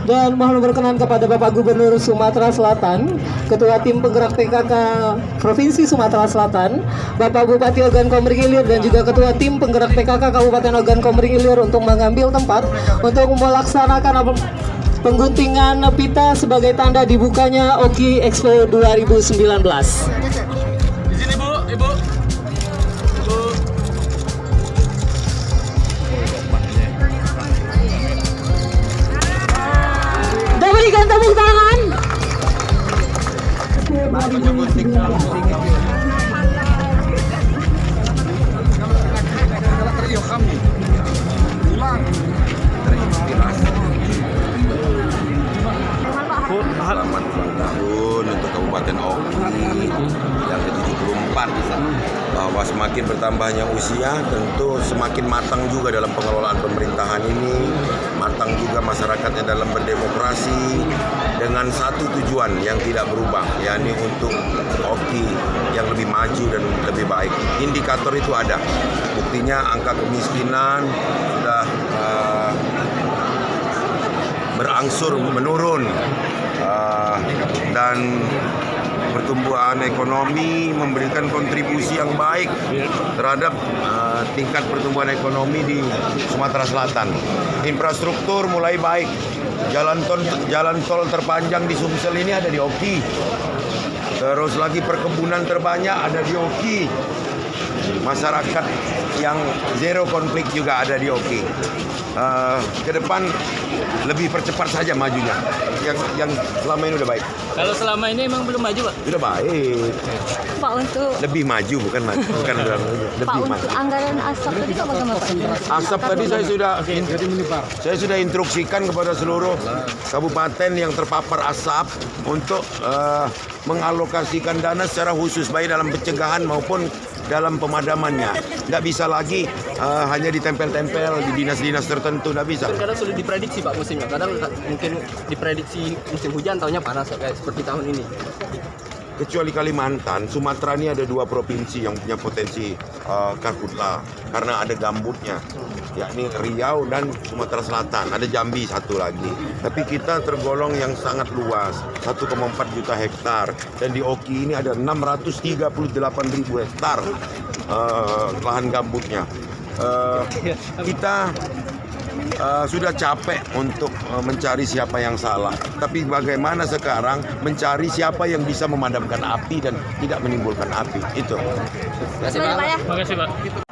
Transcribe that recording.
Dan mohon berkenan kepada Bapak Gubernur Sumatera Selatan, Ketua Tim Penggerak PKK Provinsi Sumatera Selatan, Bapak Bupati Ogan Komering Ilir, dan juga Ketua Tim Penggerak PKK Kabupaten Ogan Komering Ilir untuk mengambil tempat untuk melaksanakan pengguntingan pita sebagai tanda dibukanya Oki Expo 2019. Di sini Bu, Ibu. Bu. Dan berikan tepuk tangan. Selamat ulang tahun untuk Kabupaten Oki yang ke-74, bahwa semakin bertambahnya usia tentu semakin matang juga dalam pengelolaan pemerintahan ini, matang juga masyarakatnya dalam berdemokrasi dengan satu tujuan yang tidak berubah, yakni untuk Oki yang lebih maju dan lebih baik. Indikator itu ada, buktinya angka kemiskinan sudah berangsur menurun, dan pertumbuhan ekonomi memberikan kontribusi yang baik terhadap tingkat pertumbuhan ekonomi di Sumatera Selatan. Infrastruktur mulai baik, jalan tol terpanjang di Sumsel ini ada di Oki, terus lagi perkebunan terbanyak ada di Oki, masyarakat yang zero konflik juga ada di Oki. Ke depan lebih percepat saja majunya. Yang selama ini udah baik. Kalau selama ini emang belum maju, Pak? Udah baik. Pak, untuk Lebih maju bukan maju, bukan udah maju. Pak, Lebih maju. untuk anggaran asap tadi Pak bagaimana Pak? Asap tadi saya sudah instruksikan kepada seluruh kabupaten yang terpapar asap untuk mengalokasikan dana secara khusus baik dalam pencegahan maupun dalam pemadamannya. Tidak bisa lagi hanya ditempel-tempel di dinas-dinas tertentu, tidak bisa. Kadang sulit diprediksi Pak musimnya. Kadang mungkin diprediksi musim hujan, tahunnya panas kayak seperti tahun ini. Kecuali Kalimantan, Sumatera ini ada 2 provinsi yang punya potensi karhutla karena ada gambutnya, yakni Riau dan Sumatera Selatan. Ada Jambi satu lagi. Tapi kita tergolong yang sangat luas, 1,4 juta hektar, dan di Oki ini ada 638.000 hektar lahan gambutnya. Kita sudah capek untuk mencari siapa yang salah. Tapi bagaimana sekarang mencari siapa yang bisa memadamkan api dan tidak menimbulkan api. Itu. Terima kasih Pak. Terima kasih Pak.